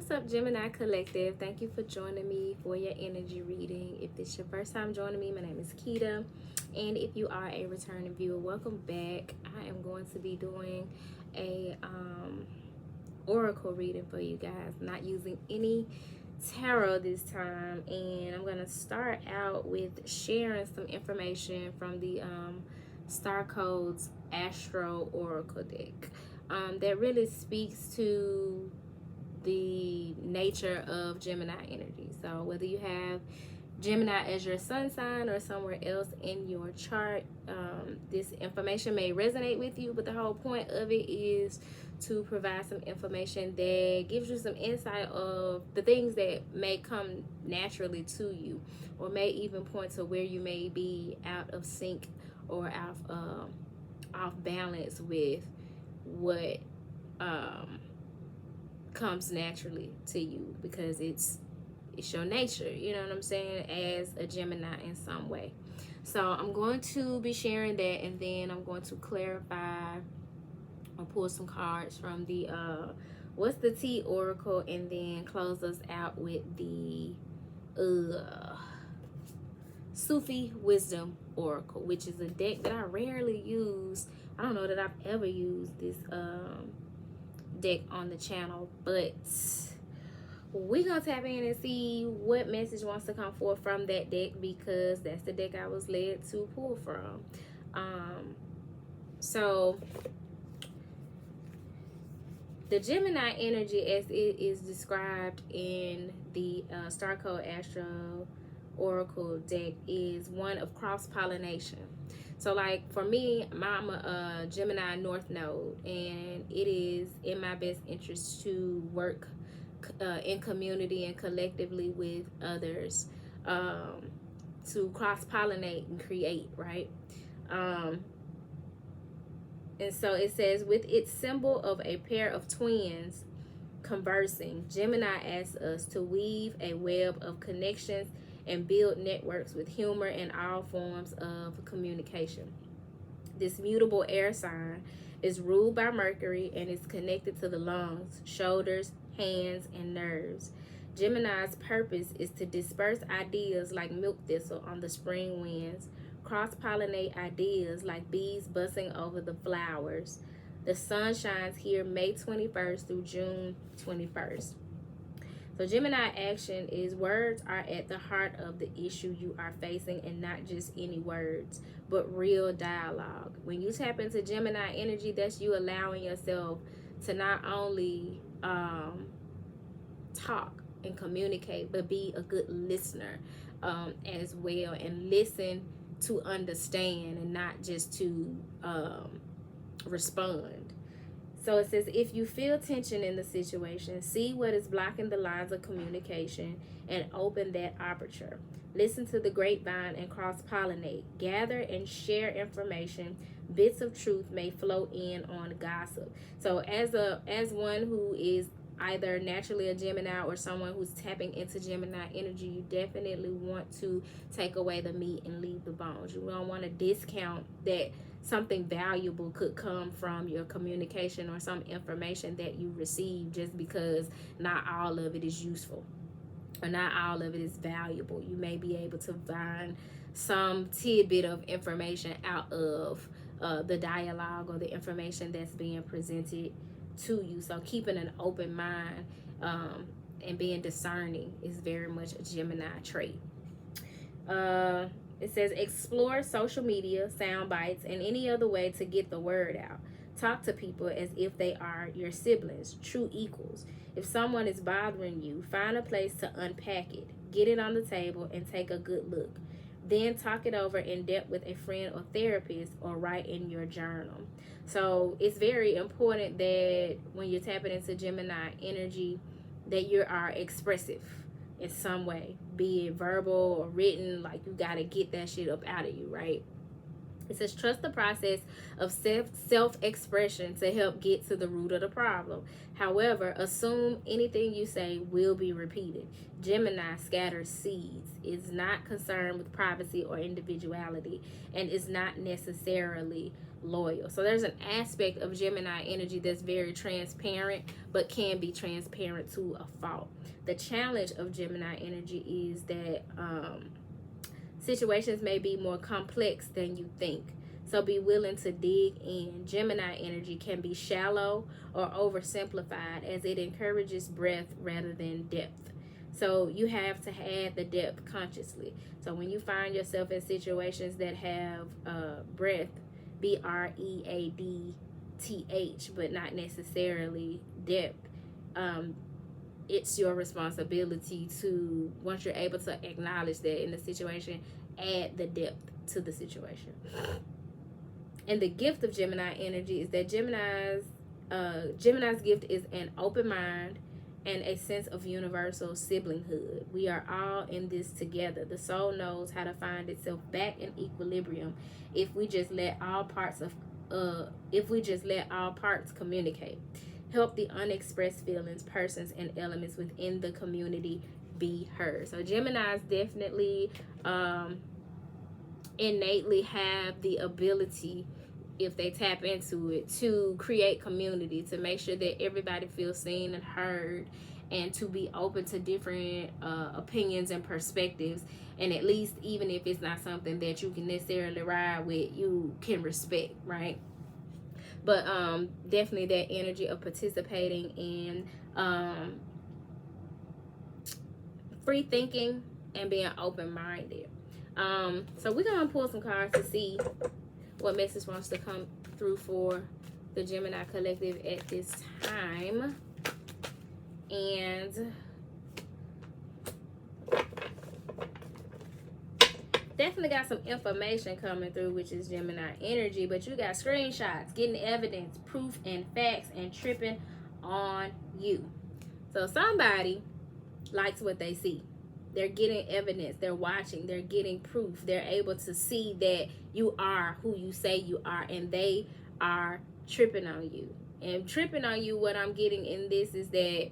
what's up, Gemini Collective? Thank you for joining me for your energy reading. If this is your first time joining me, my name is Keita. And if you are a returning viewer, welcome back. I am going to be doing a oracle reading for you guys, not using any tarot this time. And I'm going to start out with sharing some information from the Star Codes Astro Oracle deck that really speaks to the nature of Gemini energy. So whether you have Gemini as your sun sign or somewhere else in your chart, this information may resonate with you, but the whole point of it is to provide some information that gives you some insight of the things that may come naturally to you, or may even point to where you may be out of sync or off balance with what comes naturally to you, because it's your nature, you know what I'm saying, as a Gemini in some way. So I'm going to be sharing that, and then I'm going to clarify or pull some cards from the what's the T Oracle, and then close us out with the Sufi Wisdom Oracle, which is a deck that I rarely use. I don't know that I've ever used this deck on the channel, but we're gonna tap in and see what message wants to come forth from that deck, because that's the deck I was led to pull from. So the Gemini energy, as it is described in the Star Code Astro Oracle deck, is one of cross-pollination. So like for me, I'm a Gemini North Node, and it is in my best interest to work in community and collectively with others, to cross-pollinate and create, right? And so it says, with its symbol of a pair of twins conversing, Gemini asks us to weave a web of connections and build networks with humor in all forms of communication. This mutable air sign is ruled by Mercury and is connected to the lungs, shoulders, hands, and nerves. Gemini's purpose is to disperse ideas like milk thistle on the spring winds, cross-pollinate ideas like bees buzzing over the flowers. The sun shines here May 21st through June 21st. So Gemini action is, words are at the heart of the issue you are facing, and not just any words, but real dialogue. When you tap into Gemini energy, that's you allowing yourself to not only talk and communicate, but be a good listener as well, and listen to understand and not just to respond. So it says, if you feel tension in the situation, see what is blocking the lines of communication and open that aperture. Listen to the grapevine and cross-pollinate. Gather and share information. Bits of truth may flow in on gossip. So as one who is either naturally a Gemini or someone who's tapping into Gemini energy, you definitely want to take away the meat and leave the bones. You don't want to discount that something valuable could come from your communication or some information that you receive, just because not all of it is useful or not all of it is valuable. You may be able to find some tidbit of information out of the dialogue or the information that's being presented to you. So keeping an open mind and being discerning is very much a Gemini trait. It says, explore social media, sound bites, and any other way to get the word out. Talk to people as if they are your siblings, true equals. If someone is bothering you, find a place to unpack it, get it on the table, and take a good look. Then talk it over in depth with a friend or therapist, or write in your journal. So it's very important that when you're tapping into Gemini energy, that you are expressive in some way, be it verbal or written. Like, you got to get that shit up out of you, right? It says, trust the process of self-expression to help get to the root of the problem. However, assume anything you say will be repeated. Gemini scatters seeds, is not concerned with privacy or individuality, and is not necessarily loyal. So there's an aspect of Gemini energy that's very transparent, but can be transparent to a fault. The challenge of Gemini energy is that situations may be more complex than you think. So be willing to dig in. Gemini energy can be shallow or oversimplified, as it encourages breadth rather than depth. So you have to add the depth consciously. So when you find yourself in situations that have breadth, BREADTH, but not necessarily depth, it's your responsibility to, once you're able to acknowledge that in the situation, add the depth to the situation. And the gift of Gemini energy is that Gemini's gift is an open mind and a sense of universal siblinghood. We are all in this together. The soul knows how to find itself back in equilibrium if we just let all parts communicate. Help the unexpressed feelings, persons, and elements within the community be heard. So Geminis definitely innately have the ability, if they tap into it, to create community, to make sure that everybody feels seen and heard, and to be open to different opinions and perspectives. And at least, even if it's not something that you can necessarily ride with, you can respect, right? But definitely that energy of participating in free thinking and being open-minded. So we're going to pull some cards to see what message wants to come through for the Gemini collective at this time. And definitely got some information coming through, which is Gemini energy, but you got screenshots, getting evidence, proof, and facts, and tripping on you. So somebody likes what they see. They're getting evidence, they're watching, they're getting proof, they're able to see that you are who you say you are, and they are tripping on you. And tripping on you, what I'm getting in this is that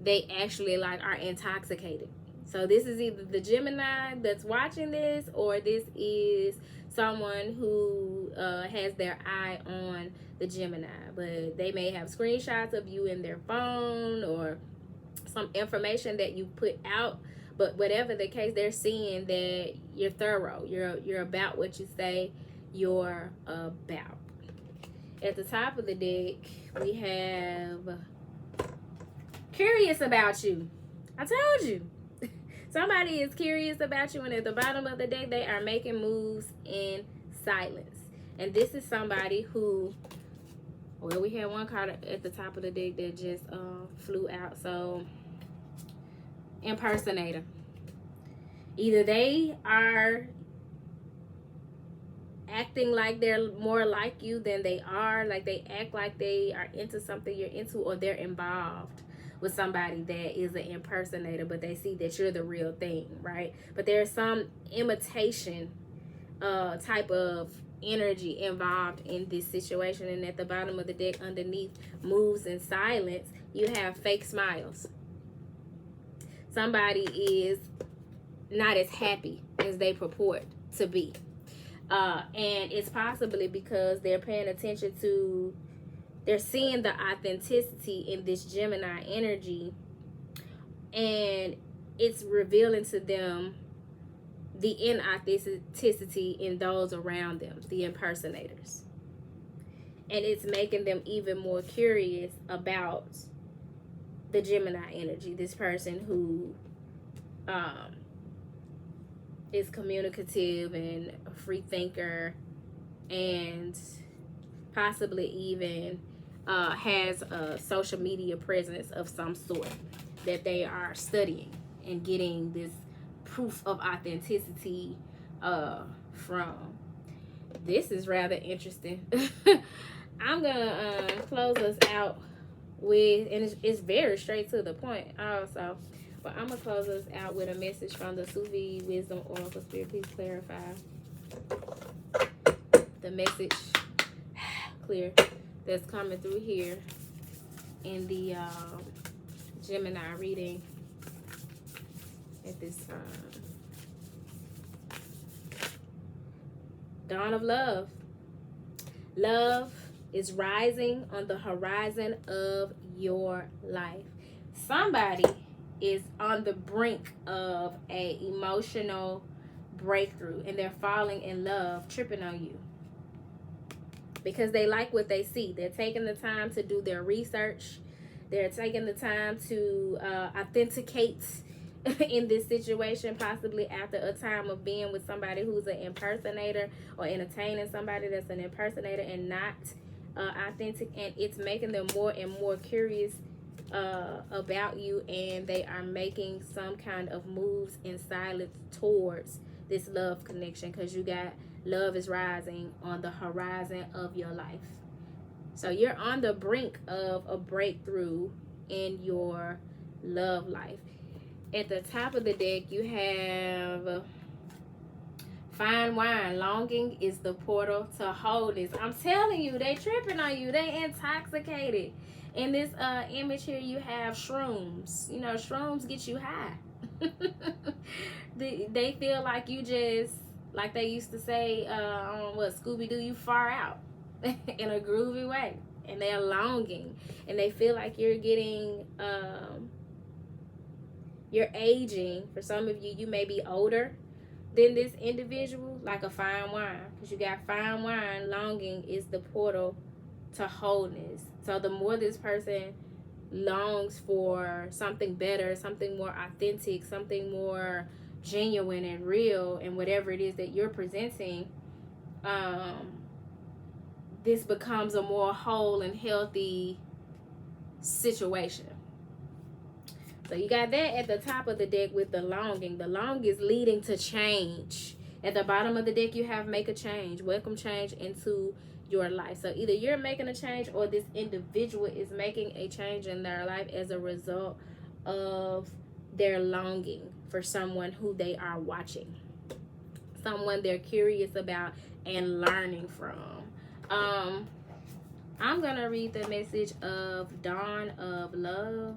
they actually like are intoxicated. So this is either the Gemini that's watching this, or this is someone who has their eye on the Gemini. But they may have screenshots of you in their phone or some information that you put out. But whatever the case, they're seeing that you're thorough. You're about what you say you're about. At the top of the deck, we have curious about you. I told you. Somebody is curious about you, and at the bottom of the deck, they are making moves in silence. And this is somebody who, well, we had one card at the top of the deck that just flew out. So, impersonator. Either they are acting like they're more like you than they are, like they act like they are into something you're into, or they're involved with somebody that is an impersonator, but they see that you're the real thing, right? But there's some imitation type of energy involved in this situation. And at the bottom of the deck, underneath moves in silence, you have fake smiles. Somebody is not as happy as they purport to be. And it's possibly because they're paying attention to, they're seeing the authenticity in this Gemini energy, and it's revealing to them the inauthenticity in those around them, the impersonators. And it's making them even more curious about the Gemini energy, this person who is communicative and a free thinker, and possibly even has a social media presence of some sort that they are studying and getting this proof of authenticity from. This is rather interesting. I'm gonna close us out with, and it's very straight to the point also, but I'm gonna close us out with a message from the Sufi Wisdom Oracle Spirit. Please clarify the message clear that's coming through here in the Gemini reading at this time. Dawn of love. Love is rising on the horizon of your life. Somebody is on the brink of a emotional breakthrough, and they're falling in love, tripping on you because they like what they see. They're taking the time to do their research. They're taking the time to authenticate in this situation, possibly after a time of being with somebody who's an impersonator, or entertaining somebody that's an impersonator and not authentic, and it's making them more and more curious about you, and they are making some kind of moves in silence towards this love connection, because you got love is rising on the horizon of your life. So you're on the brink of a breakthrough in your love life. At the top of the deck, you have fine wine. Longing is the portal to wholeness. I'm telling you, they tripping on you. They intoxicated. In this image here, you have shrooms. You know, shrooms get you high. They feel like you just, like they used to say on Scooby-Doo, you far out in a groovy way. And they're longing. And they feel like you're getting... you're aging. For some of you, you may be older than this individual, like a fine wine. Because you got fine wine, longing is the portal to wholeness. So the more this person longs for something better, something more authentic, something more genuine and real, and whatever it is that you're presenting, this becomes a more whole and healthy situation. So you got that at the top of the deck with the longing. The longing is leading to change. At the bottom of the deck, you have make a change. Welcome change into your life. So either you're making a change, or this individual is making a change in their life as a result of their longing for someone who they are watching. Someone they're curious about and learning from. I'm going to read the message of Dawn of Love.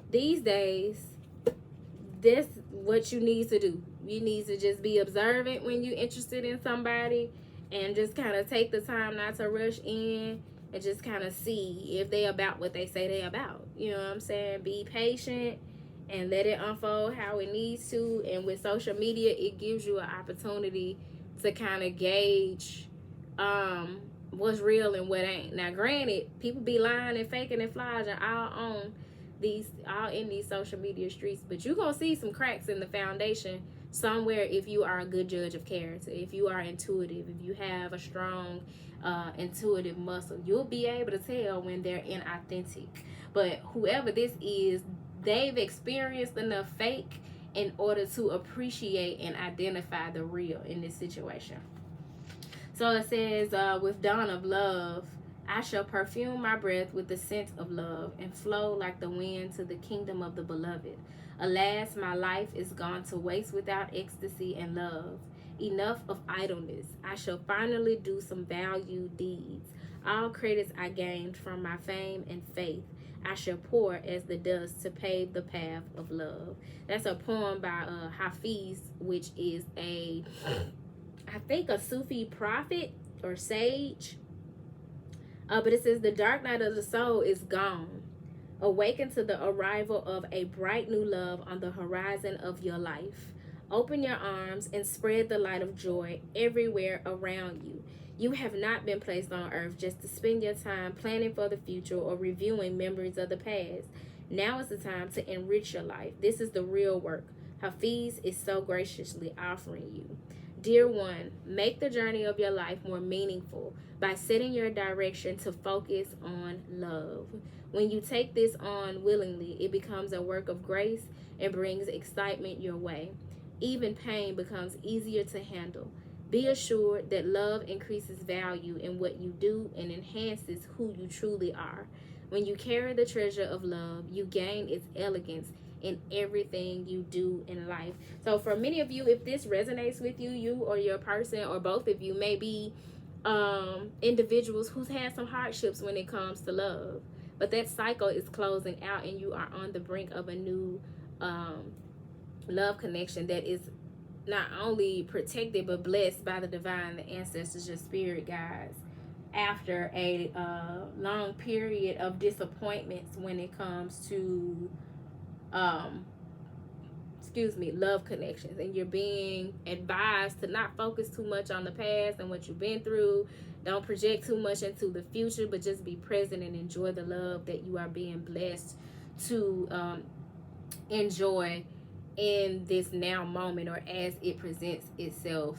These days, this what you need to do. You need to just be observant when you're interested in somebody, and just kind of take the time not to rush in, and just kind of see if they about what they say they about. You know what I'm saying? Be patient and let it unfold how it needs to. And with social media, it gives you an opportunity to kind of gauge what's real and what ain't. Now, granted, people be lying and faking and flogging all in these social media streets, but you're gonna see some cracks in the foundation somewhere if you are a good judge of character, if you are intuitive, if you have a strong intuitive muscle. You'll be able to tell when they're inauthentic. But whoever this is, they've experienced enough fake in order to appreciate and identify the real in this situation. So it says, with Dawn of Love, I shall perfume my breath with the scent of love, and flow like the wind to the kingdom of the beloved. Alas, my life is gone to waste without ecstasy and love. Enough of idleness. I shall finally do some value deeds. All credits I gained from my fame and faith, I shall pour as the dust to pave the path of love. That's a poem by Hafiz, which is I think a Sufi prophet or sage. But it says, the dark night of the soul is gone. Awaken to the arrival of a bright new love on the horizon of your life. Open your arms and spread the light of joy everywhere around you. You have not been placed on earth just to spend your time planning for the future or reviewing memories of the past. Now is the time to enrich your life. This is the real work Hafiz is so graciously offering you. Dear one, make the journey of your life more meaningful by setting your direction to focus on love. When you take this on willingly, it becomes a work of grace and brings excitement your way. Even pain becomes easier to handle. Be assured that love increases value in what you do and enhances who you truly are. When you carry the treasure of love, you gain its elegance in everything you do in life. So for many of you, if this resonates with you, you or your person or both of you may be individuals who's had some hardships when it comes to love. But that cycle is closing out and you are on the brink of a new love connection that is not only protected but blessed by the divine, the ancestors, your spirit guides, after a long period of disappointments when it comes to love connections. And you're being advised to not focus too much on the past and what you've been through. Don't project too much into the future, but just be present and enjoy the love that you are being blessed to enjoy in this now moment, or as it presents itself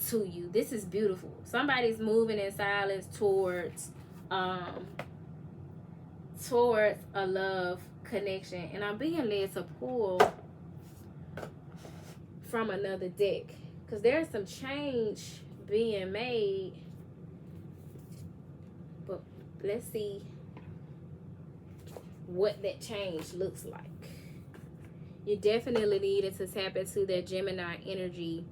to you. This is beautiful. Somebody's moving in silence towards a love connection, and I'm being led to pull from another deck because there's some change being made. But let's see what that change looks like. You definitely needed to tap into that Gemini energy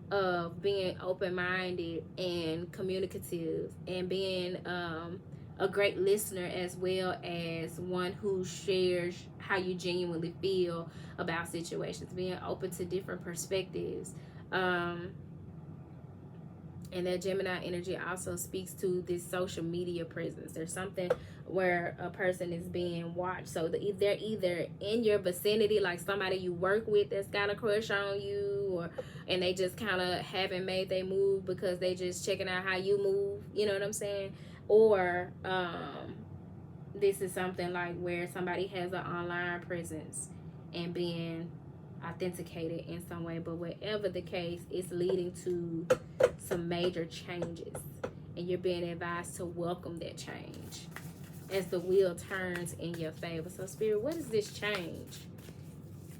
of being open-minded and communicative, and being a great listener, as well as one who shares how you genuinely feel about situations, being open to different perspectives. And that Gemini energy also speaks to this social media presence. There's something where a person is being watched. So they're either in your vicinity, like somebody you work with that's got a crush on you, and they just kind of haven't made their move because they just checking out how you move. You know what I'm saying? Or this is something like where somebody has an online presence and being authenticated in some way. But whatever the case, it's leading to some major changes, and you're being advised to welcome that change as the wheel turns in your favor. So Spirit, what is this change?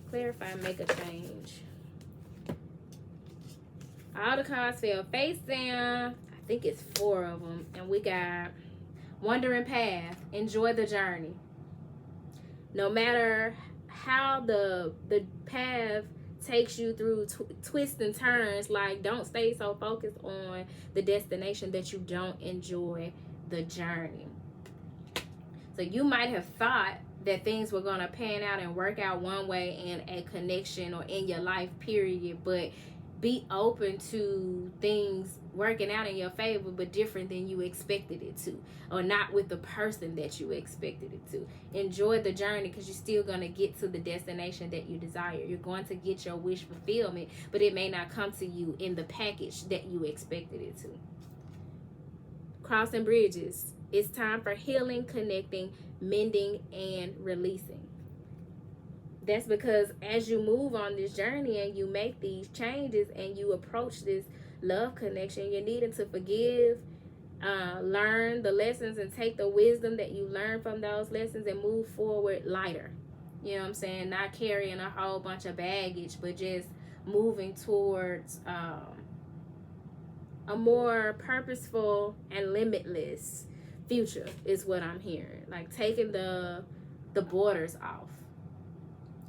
Clarify, make a change. All the cards fell face down. I think it's 4 of them, and we got wandering path. Enjoy the journey. No matter how the path takes you through twists and turns, like, don't stay so focused on the destination that you don't enjoy the journey. So you might have thought that things were going to pan out and work out one way in a connection or in your life period, but be open to things working out in your favor but different than you expected it to, or not with the person that you expected it to. Enjoy the journey, because you're still going to get to the destination that you desire. You're going to get your wish fulfillment, but it may not come to you in the package that you expected it to. Crossing bridges. It's time for healing, connecting, mending, and releasing. That's because as you move on this journey and you make these changes and you approach this love connection, you're needing to forgive, learn the lessons, and take the wisdom that you learn from those lessons and move forward lighter. You know what I'm saying? Not carrying a whole bunch of baggage, but just moving towards a more purposeful and limitless future is what I'm hearing. Like taking the borders off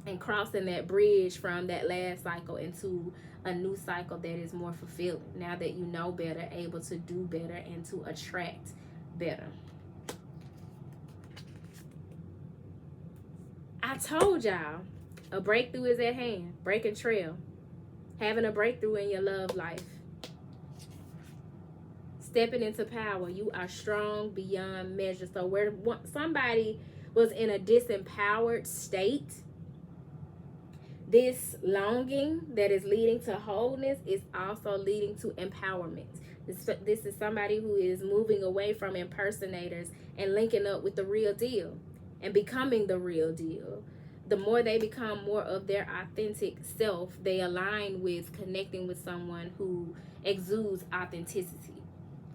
and crossing that bridge from that last cycle into a new cycle that is more fulfilling. Now that you know better, able to do better, and to attract better. I told y'all, a breakthrough is at hand. Breaking trail. Having a breakthrough in your love life. Stepping into power. You are strong beyond measure. So where somebody was in a disempowered state, this longing that is leading to wholeness is also leading to empowerment. This is somebody who is moving away from impersonators and linking up with the real deal and becoming the real deal. The more they become more of their authentic self, they align with connecting with someone who exudes authenticity.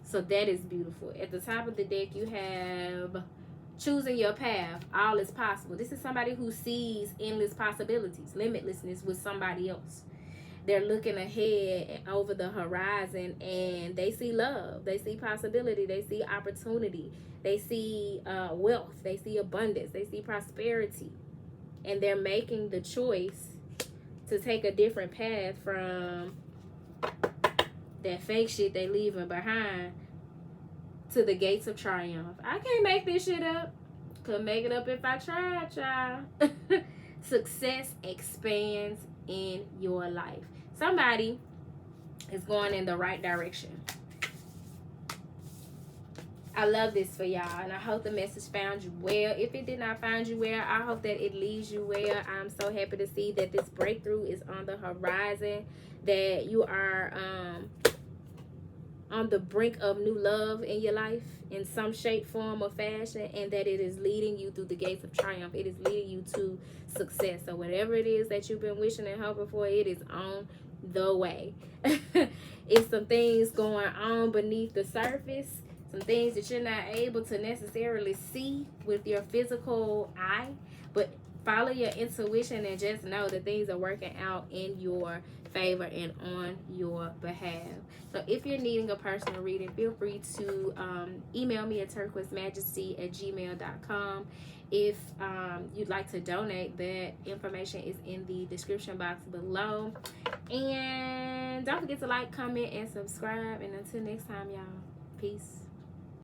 So that is beautiful. At the top of the deck, you have choosing your path. All is possible. This is somebody who sees endless possibilities, limitlessness with somebody else. They're looking ahead over the horizon, and they see love. They see possibility. They see opportunity. They see wealth. They see abundance. They see prosperity. And they're making the choice to take a different path from that fake shit they leaving behind to the gates of triumph. I can't make this shit up. Couldn't make it up if I tried, y'all. Success expands in your life. somebody is going in the right direction. I love this for y'all, and I hope the message found you well. If it did not find you well, I hope that it leaves you well. I'm so happy to see that this breakthrough is on the horizon, that you are on the brink of new love in your life in some shape, form, or fashion, and that it is leading you through the gates of triumph. It is leading you to success. So whatever it is that you've been wishing and hoping for, it is on the way. It's some things going on beneath the surface, some things that you're not able to necessarily see with your physical eye, but follow your intuition and just know that things are working out in your favor and on your behalf. So if you're needing a personal reading, feel free to email me at turquoisemajesty@gmail.com. If you'd like to donate, that information is in the description box below. And don't forget to like, comment, and subscribe. And until next time, y'all, peace.